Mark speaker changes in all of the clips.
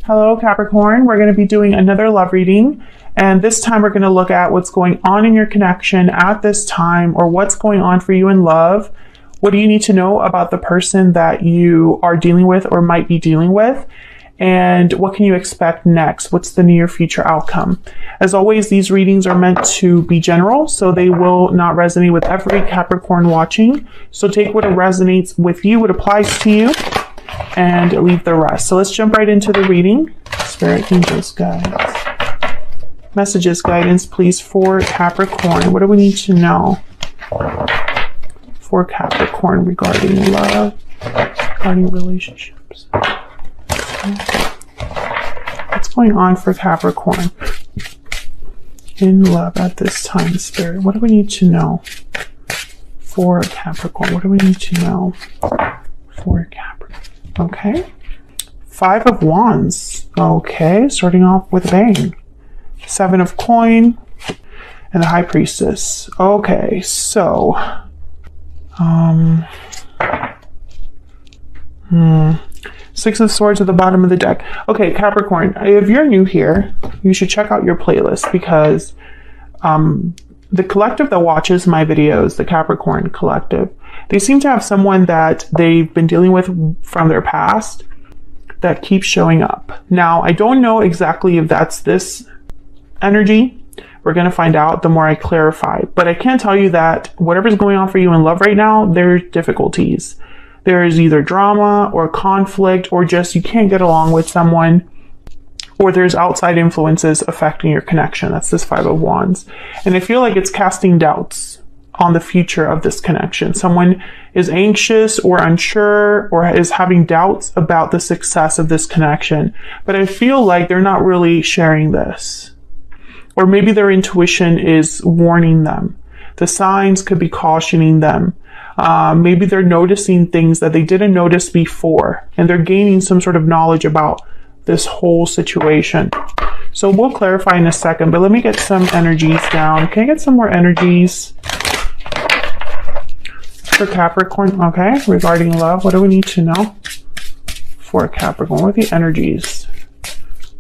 Speaker 1: Hello, Capricorn. We're going to be doing another love reading. And this time we're going to look at what's going on in your connection at this time, or what's going on for you in love. What do you need to know about the person that you are dealing with or might be dealing with? And what can you expect next? What's the near future outcome? As always, these readings are meant to be general, so they will not resonate with every Capricorn watching. So take what resonates with you, what applies to you, and leave the rest. So let's jump right into the reading. Spirit, angels, guides, messages, guidance, please, for Capricorn. What do we need to know for Capricorn regarding love, regarding relationships? What's going on for Capricorn in love at this time, Spirit? What do we need to know for Capricorn? What do we need to know for Capricorn? Okay. 5 of Wands. Okay, starting off with a bang. 7 of Coin and the High Priestess. Okay, so Six of Swords at the bottom of the deck. Okay, Capricorn, if you're new here, you should check out your playlist, because the collective that watches my videos, the Capricorn collective, they seem to have someone that they've been dealing with from their past that keeps showing up. Now, I don't know exactly if that's this energy. We're going to find out the more I clarify. But I can tell you that whatever's going on for you in love right now, there's difficulties. There is either drama or conflict, or just you can't get along with someone, or there's outside influences affecting your connection. That's this 5 of Wands. And I feel like it's casting doubts on the future of this connection. Someone is anxious or unsure or is having doubts about the success of this connection. But I feel like they're not really sharing this. Or maybe their intuition is warning them. The signs could be cautioning them. Maybe they're noticing things that they didn't notice before, and they're gaining some sort of knowledge about this whole situation. So we'll clarify in a second, but let me get some energies down. Can I get some more energies for Capricorn? Okay, regarding love, what do we need to know for Capricorn? What are the energies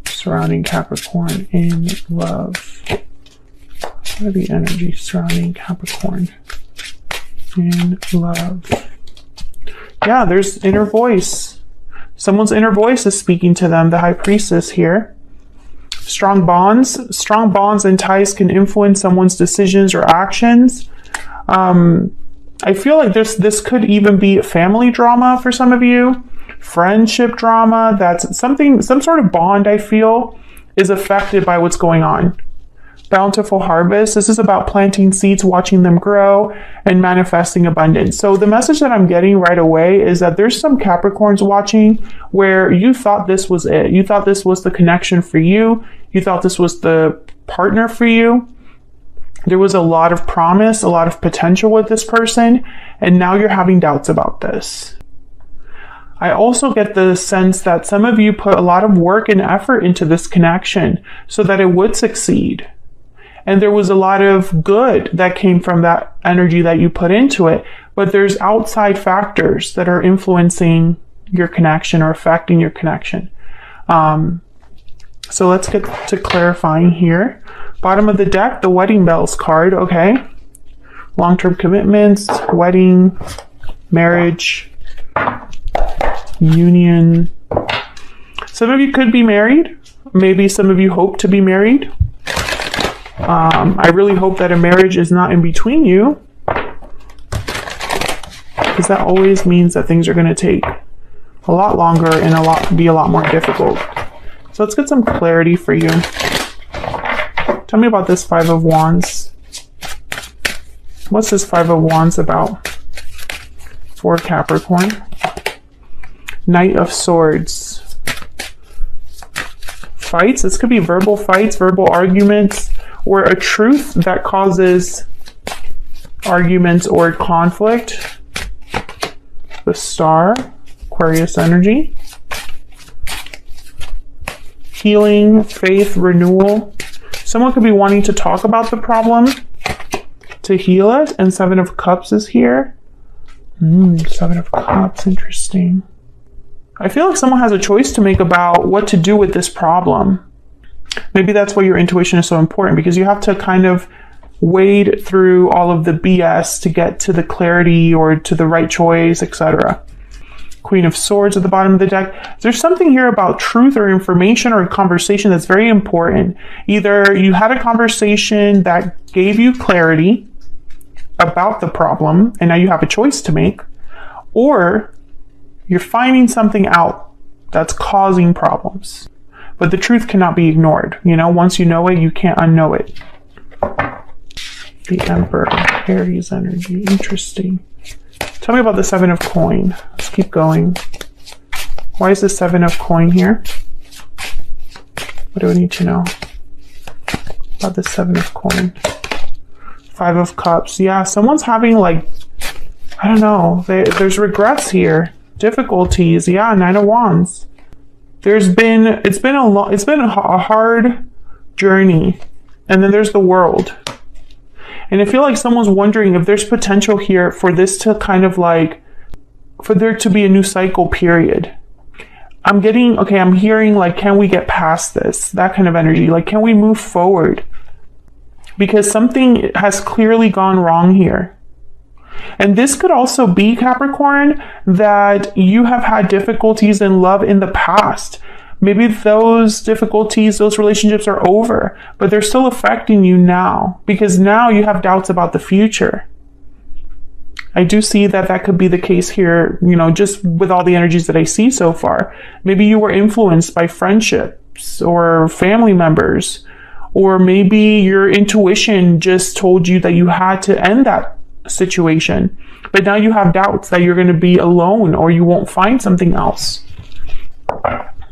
Speaker 1: surrounding Capricorn in love? What are the energies surrounding Capricorn in love? Yeah, there's inner voice. Someone's inner voice is speaking to them. The High Priestess here. Strong bonds and ties can influence someone's decisions or actions. I feel like this could even be family drama for some of you. Friendship drama. That's some sort of bond, I feel, is affected by what's going on. Bountiful harvest. This is about planting seeds, watching them grow, and manifesting abundance. So the message that I'm getting right away is that there's some Capricorns watching where you thought this was it. You thought this was the connection for you. You thought this was the partner for you. There was a lot of promise, a lot of potential with this person, and now you're having doubts about this. I also get the sense that some of you put a lot of work and effort into this connection so that it would succeed. And there was a lot of good that came from that energy that you put into it. But there's outside factors that are influencing your connection or affecting your connection. So let's get to clarifying here. Bottom of the deck, the wedding bells card. Okay. Long-term commitments, wedding, marriage, union. Some of you could be married. Maybe some of you hope to be married. I really hope that a marriage is not in between you, because that always means that things are going to take a lot longer and be a lot more difficult. So let's get some clarity for you. Tell me about this 5 of Wands. What's this 5 of Wands about for Capricorn? Knight of Swords. Fights. This could be verbal fights, verbal arguments, or a truth that causes arguments or conflict. The Star, Aquarius energy. Healing, faith, renewal. Someone could be wanting to talk about the problem to heal it, and 7 of Cups is here. 7 of Cups, interesting. I feel like someone has a choice to make about what to do with this problem. Maybe that's why your intuition is so important, because you have to kind of wade through all of the BS to get to the clarity or to the right choice, etc. Queen of Swords at the bottom of the deck. There's something here about truth or information or conversation that's very important. Either you had a conversation that gave you clarity about the problem and now you have a choice to make, or you're finding something out that's causing problems. But the truth cannot be ignored. You know, once you know it, you can't unknow it. The Emperor, Aries energy, interesting. Tell me about the Seven of Coin. Let's keep going. Why is the Seven of Coin here? What do we need to know about the Seven of Coin? Five of Cups. Yeah, someone's having like, I don't know, there's regrets here. Difficulties. Yeah, Nine of Wands. It's been a hard journey. And then there's the World. And I feel like someone's wondering if there's potential here for this to kind of like, for there to be a new cycle period. I'm hearing like, can we get past this? That kind of energy. Like, can we move forward? Because something has clearly gone wrong here. And this could also be, Capricorn, that you have had difficulties in love in the past. Maybe those difficulties, those relationships are over, but they're still affecting you now because now you have doubts about the future. I do see that that could be the case here, you know, just with all the energies that I see so far. Maybe you were influenced by friendships or family members, or maybe your intuition just told you that you had to end that situation, but now you have doubts that you're going to be alone or you won't find something else.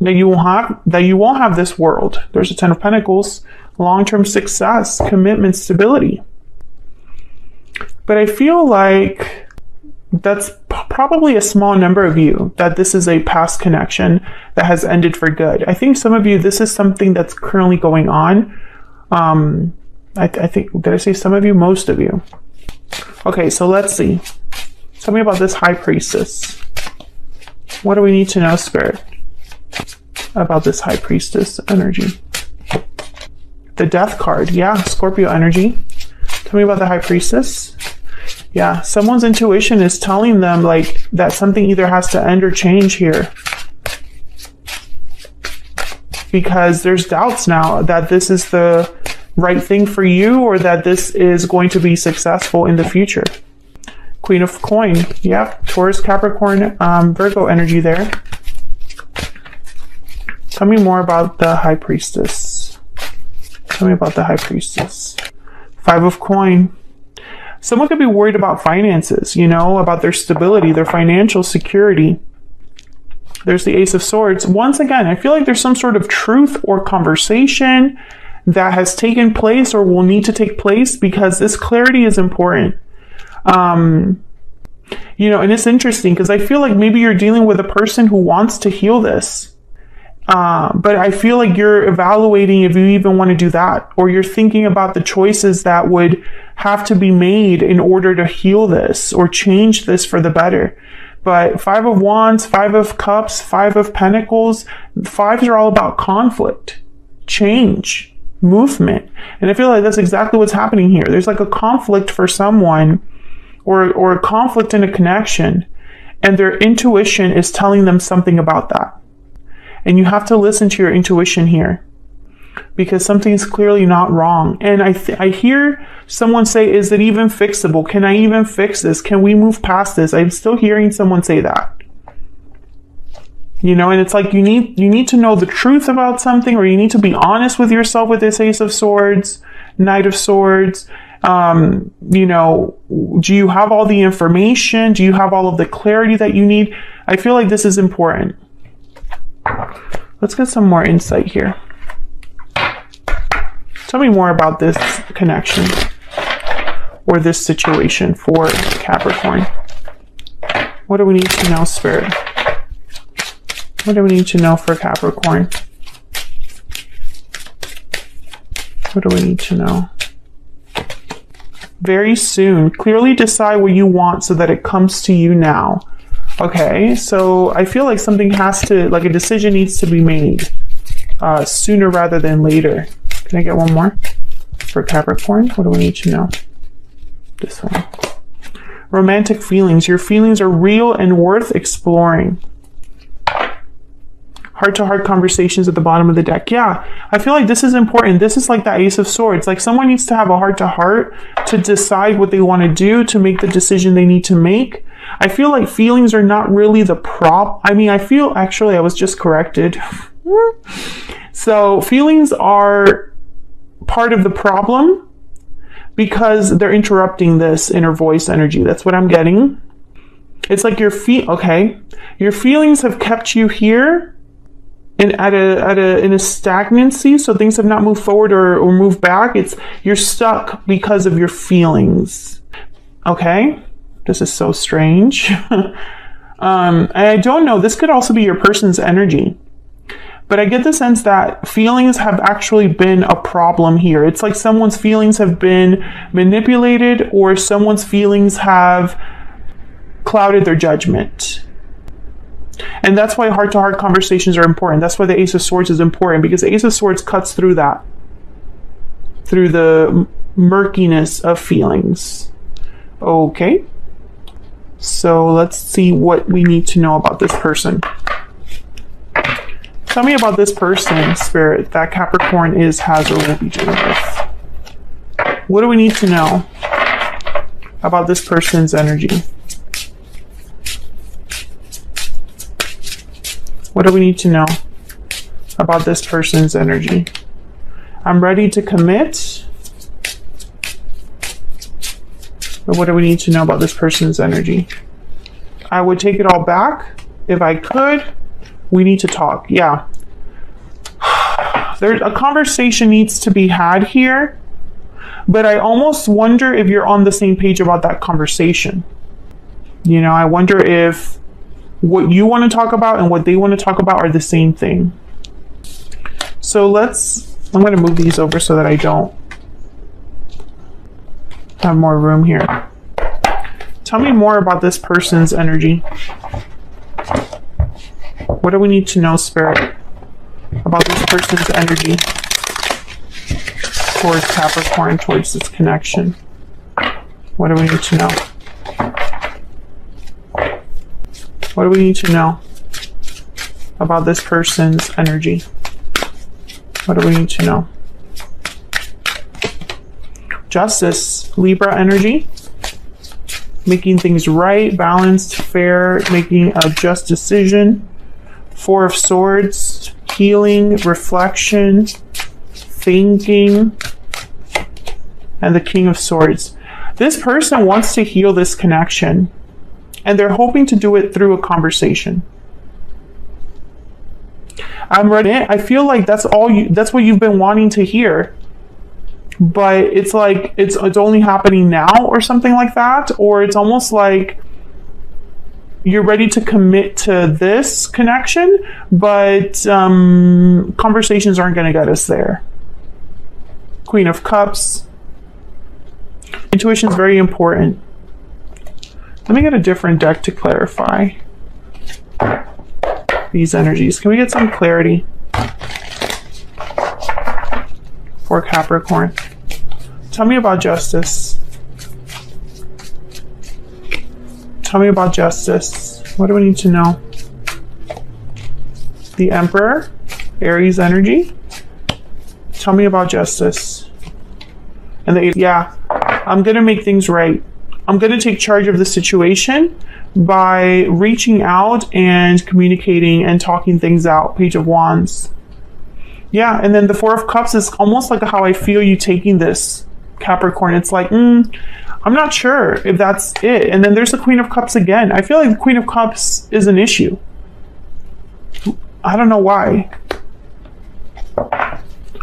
Speaker 1: That you won't have this world. There's a Ten of Pentacles, long-term success, commitment, stability. But I feel like that's probably a small number of you that this is a past connection that has ended for good. I think some of you, this is something that's currently going on. I think, did I say some of you? Most of you. Okay, so let's see. Tell me about this High Priestess. What do we need to know, Spirit, about this High Priestess energy? The Death card. Yeah, Scorpio energy. Tell me about the High Priestess. Yeah, someone's intuition is telling them like that something either has to end or change here. Because there's doubts now that this is the right thing for you or that this is going to be successful in the future. Queen of Coin. Yeah, Taurus, Capricorn, Virgo energy there. Tell me more about the High Priestess. Tell me about the High Priestess. Five of Coin. Someone could be worried about finances, you know, about their stability, their financial security. There's the Ace of Swords. Once again, I feel like there's some sort of truth or conversation that has taken place or will need to take place because this clarity is important. You know, and it's interesting because I feel like maybe you're dealing with a person who wants to heal this. But I feel like you're evaluating if you even want to do that, or you're thinking about the choices that would have to be made in order to heal this or change this for the better. But Five of Wands, Five of Cups, Five of Pentacles, fives are all about conflict, change, movement. And I feel like that's exactly what's happening here. There's like a conflict for someone or a conflict in a connection, and their intuition is telling them something about that. And you have to listen to your intuition here because something's clearly not wrong. And I hear someone say, is it even fixable? Can I even fix this? Can we move past this? I'm still hearing someone say that. You know, and it's like you need to know the truth about something, or you need to be honest with yourself with this Ace of Swords, Knight of Swords. You know, do you have all the information? Do you have all of the clarity that you need? I feel like this is important. Let's get some more insight here. Tell me more about this connection or this situation for Capricorn. What do we need to know, Spirit? What do we need to know for Capricorn? What do we need to know? Very soon. Clearly decide what you want so that it comes to you now. Okay, so I feel like something has to, like a decision needs to be made sooner rather than later. Can I get one more for Capricorn? What do we need to know? This one. Romantic feelings. Your feelings are real and worth exploring. Heart-to-heart conversations at the bottom of the deck. Yeah, I feel like this is important. This is like the Ace of Swords. Like someone needs to have a heart-to-heart to decide what they want to do, to make the decision they need to make. I feel like feelings are not really the I mean, I feel, actually, I was just corrected. So feelings are part of the problem because they're interrupting this inner voice energy. That's what I'm getting. It's like your feelings have kept you here in a stagnancy, so things have not moved forward or moved back. You're stuck because of your feelings. Okay, this is so strange. And I don't know, this could also be your person's energy, but I get the sense that feelings have actually been a problem here. It's like someone's feelings have been manipulated, or someone's feelings have clouded their judgment. And that's why heart-to-heart conversations are important. That's why the Ace of Swords is important, because the Ace of Swords cuts through that, through the murkiness of feelings. Okay. So let's see what we need to know about this person. Tell me about this person, Spirit, that Capricorn has, or will be dealing with. What do we need to know about this person's energy? What do we need to know about this person's energy? I'm ready to commit. But what do we need to know about this person's energy? I would take it all back if I could. We need to talk. Yeah. There's a conversation needs to be had here, but I almost wonder if you're on the same page about that conversation. You know, I wonder if what you want to talk about and what they want to talk about are the same thing. So I'm going to move these over so that I don't have more room here. Tell me more about this person's energy. What do we need to know, Spirit, about this person's energy towards Capricorn, towards this connection? What do we need to know? What do we need to know about this person's energy? What do we need to know? Justice, Libra energy. Making things right, balanced, fair, making a just decision. Four of Swords, healing, reflection, thinking, and the King of Swords. This person wants to heal this connection, and they're hoping to do it through a conversation. I'm ready. I feel like that's what you've been wanting to hear. But it's like it's only happening now or something like that, or it's almost like you're ready to commit to this connection, but conversations aren't going to get us there. Queen of Cups. Intuition is very important. Let me get a different deck to clarify these energies. Can we get some clarity for Capricorn? Tell me about justice. Tell me about justice. What do we need to know? The Emperor, Aries energy. Tell me about justice. And I'm going to make things right. I'm going to take charge of the situation by reaching out and communicating and talking things out. Page of Wands. Yeah, and then the Four of Cups is almost like how I feel you taking this, Capricorn. It's like, I'm not sure if that's it. And then there's the Queen of Cups again. I feel like the Queen of Cups is an issue. I don't know why.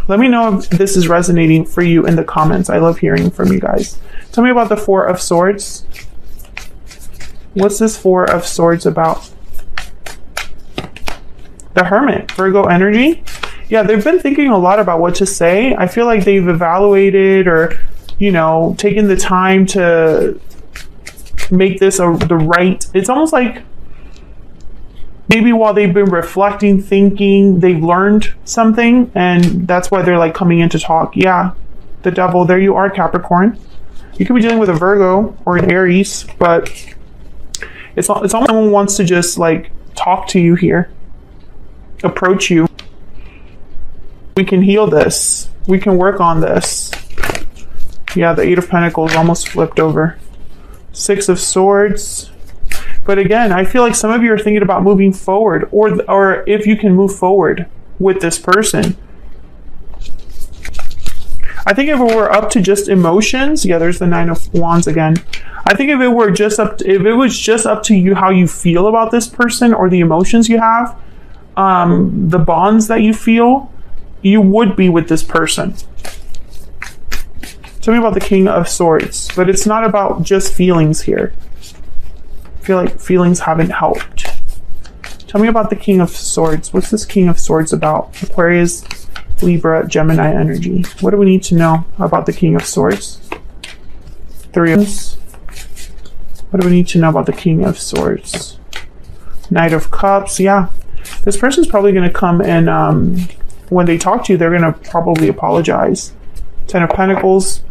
Speaker 1: Let me know if this is resonating for you in the comments. I love hearing from you guys. Tell me about the Four of Swords. What's this Four of Swords about? The Hermit, Virgo energy. Yeah, they've been thinking a lot about what to say. I feel like they've evaluated or, taken the time to make this the right. It's almost like maybe while they've been reflecting, thinking, they've learned something, and that's why they're like coming in to talk. Yeah, the devil, there you are, Capricorn. You could be dealing with a Virgo or an Aries, but it's almost someone wants to just like talk to you here, approach you. We can heal this. We can work on this. Yeah, the Eight of Pentacles almost flipped over. Six of Swords. But again, I feel like some of you are thinking about moving forward, or if you can move forward with this person. I think if it were up to just emotions, yeah, there's the Nine of Wands again. I think if it was just up to you how you feel about this person or the emotions you have, the bonds that you feel, you would be with this person. Tell me about the King of Swords, but it's not about just feelings here. I feel like feelings haven't helped. Tell me about the King of Swords. What's this King of Swords about? Aquarius, Libra, Gemini energy. What do we need to know about the King of Swords? Three of Wands. What do we need to know about the King of Swords? Knight of Cups. Yeah, this person's probably going to come and when they talk to you, they're going to probably apologize. Ten of Pentacles.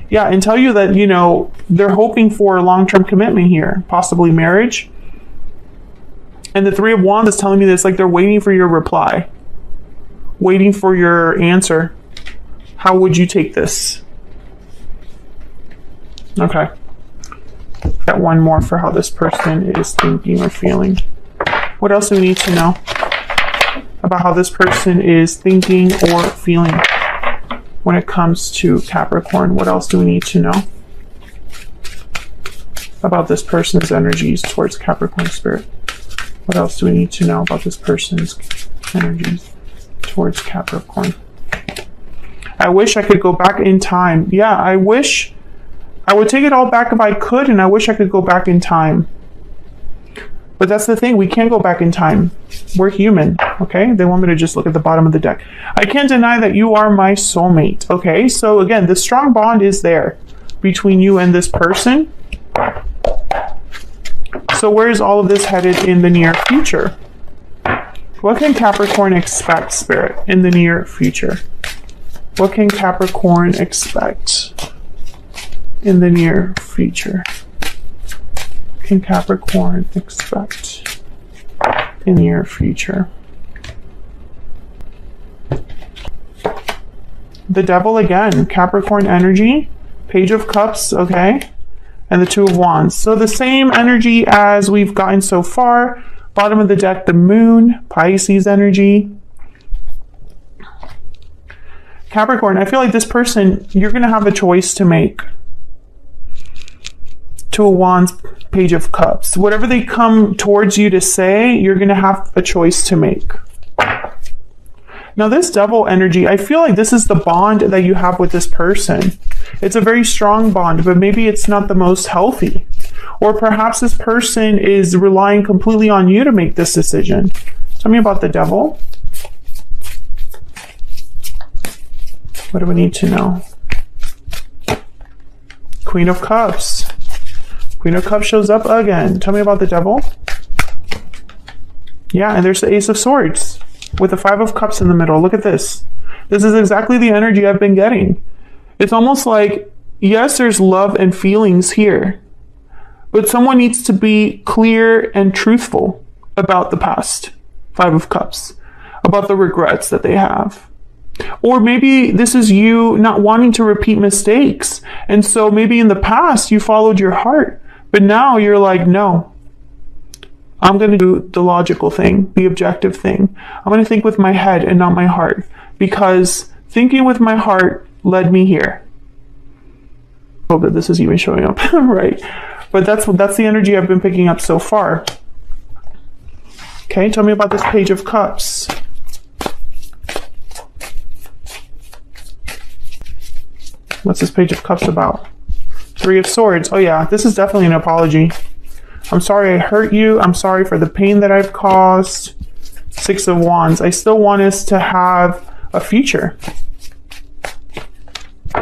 Speaker 1: Yeah, and tell you that, you know, they're hoping for a long-term commitment here, possibly marriage. And the Three of Wands is telling me this, like they're waiting for your reply, waiting for your answer. How would you take this? Okay. Got one more for how this person is thinking or feeling. What else do we need to know about how this person is thinking or feeling when it comes to Capricorn? What else do we need to know about this person's energies towards Capricorn spirit? What else do we need to know about this person's energies towards Capricorn? I wish I could go back in time. Yeah, I wish I would take it all back if I could, and I wish I could go back in time. But that's the thing, we can't go back in time. We're human, okay? They want me to just look at the bottom of the deck. I can't deny that you are my soulmate, okay? So again, the strong bond is there between you and this person. So where is all of this headed in the near future? What can Capricorn expect, Spirit, in the near future? What can Capricorn expect in the near future? Can Capricorn expect in the near future? The Devil again, Capricorn energy, Page of Cups, okay, and the Two of Wands. So the same energy as we've gotten so far. Bottom of the deck, the Moon, Pisces energy. Capricorn, I feel like this person, you're going to have a choice to make. Two of Wands, Page of Cups. Whatever they come towards you to say, you're going to have a choice to make. Now this Devil energy, I feel like this is the bond that you have with this person. It's a very strong bond, but maybe it's not the most healthy. Or perhaps this person is relying completely on you to make this decision. Tell me about the Devil. What do we need to know? Queen of Cups. Queen of Cups shows up again. Tell me about the Devil. Yeah, and there's the Ace of Swords with the Five of Cups in the middle. Look at this. This is exactly the energy I've been getting. It's almost like, yes, there's love and feelings here, but someone needs to be clear and truthful about the past. Five of Cups. About the regrets that they have. Or maybe this is you not wanting to repeat mistakes. And so maybe in the past you followed your heart, but now you're like, no, I'm going to do the logical thing, the objective thing. I'm going to think with my head and not my heart, because thinking with my heart led me here. I hope that this is even showing up right. But that's the energy I've been picking up so far. Okay, tell me about this Page of Cups. What's this Page of Cups about? Three of Swords. Oh yeah, this is definitely an apology. I'm sorry I hurt you. I'm sorry for the pain that I've caused. Six of Wands. I still want us to have a future.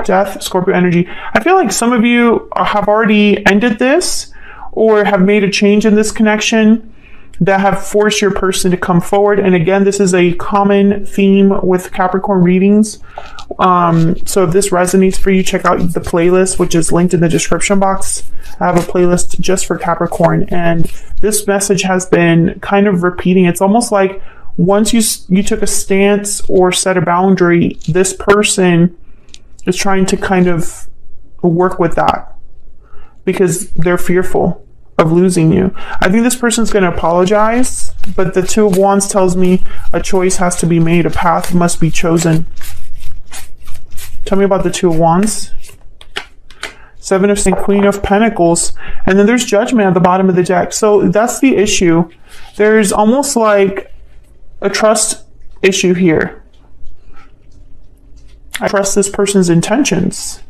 Speaker 1: Death, Scorpio energy. I feel like some of you have already ended this or have made a change in this connection. that have forced your person to come forward. And again, this is a common theme with Capricorn readings. So if this resonates for you, check out the playlist, which is linked in the description box. I have a playlist just for Capricorn, and this message has been kind of repeating. It's almost like once you took a stance or set a boundary, this person is trying to kind of work with that because they're fearful of losing you. I think this person's going to apologize, but the Two of Wands tells me a choice has to be made. A path must be chosen. Tell me about the Two of Wands. Seven of Swords, Queen of Pentacles, and then there's Judgment at the bottom of the deck. So that's the issue. There's almost like a trust issue here. I trust this person's intentions,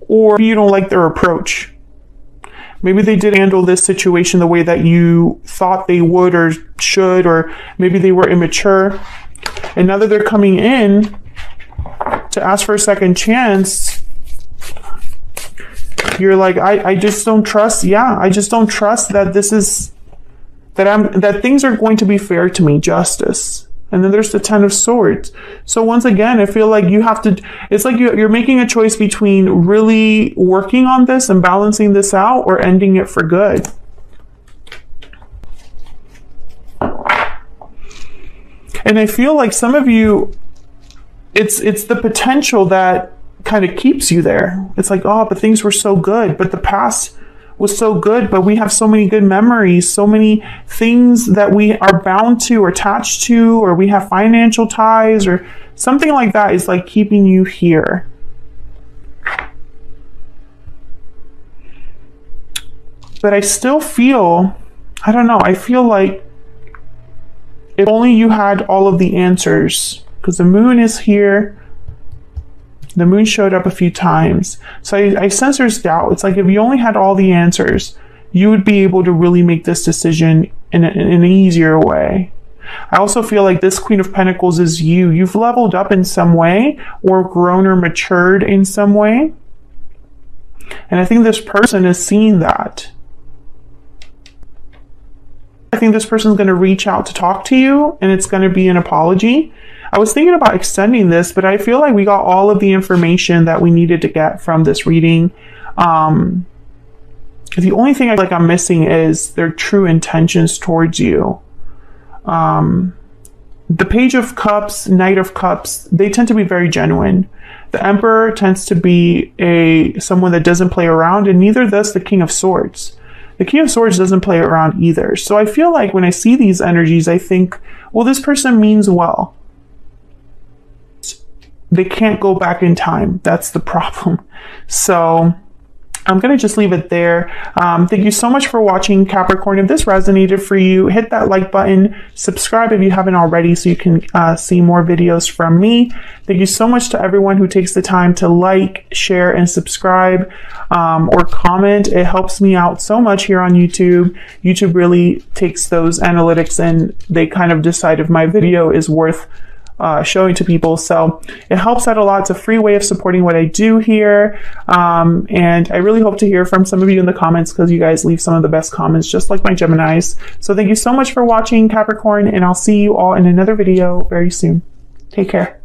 Speaker 1: or you don't like their approach. Maybe they did handle this situation the way that you thought they would or should, or maybe they were immature. And now that they're coming in to ask for a second chance, you're like, I just don't trust. Yeah, I just don't trust that this is, that things are going to be fair to me, justice. And then there's the Ten of Swords. So once again, I feel like you have to, it's like you're making a choice between really working on this and balancing this out, or ending it for good. And I feel like some of you, it's the potential that kind of keeps you there. It's like, oh, but things were so good, but the past was so good, but we have so many good memories, so many things that we are bound to or attached to, or we have financial ties or something like that is like keeping you here. But I still feel, I don't know, I feel like if only you had all of the answers, because the moon is here. The moon showed up a few times. So I sense there's doubt. It's like if you only had all the answers, you would be able to really make this decision in an easier way. I also feel like this Queen of Pentacles is you. You've leveled up in some way, or grown or matured in some way. And I think this person is seeing that. I think this person's going to reach out to talk to you, and it's going to be an apology. I was thinking about extending this, but I feel like we got all of the information that we needed to get from this reading. The only thing I'm missing is their true intentions towards you. The Page of Cups, Knight of Cups, they tend to be very genuine. The Emperor tends to be someone that doesn't play around, and neither does the King of Swords. The King of Swords doesn't play around either. So I feel like when I see these energies, I think, well, this person means well. They can't go back in time. That's the problem. So I'm going to just leave it there. Thank you so much for watching, Capricorn. If this resonated for you, hit that like button, subscribe if you haven't already so you can see more videos from me. Thank you so much to everyone who takes the time to like, share, and subscribe or comment. It helps me out so much here on YouTube. YouTube really takes those analytics and they kind of decide if my video is worth showing to people. So it helps out a lot. It's a free way of supporting what I do here. And I really hope to hear from some of you in the comments, because you guys leave some of the best comments, just like my Geminis. So thank you so much for watching, Capricorn, and I'll see you all in another video very soon. Take care.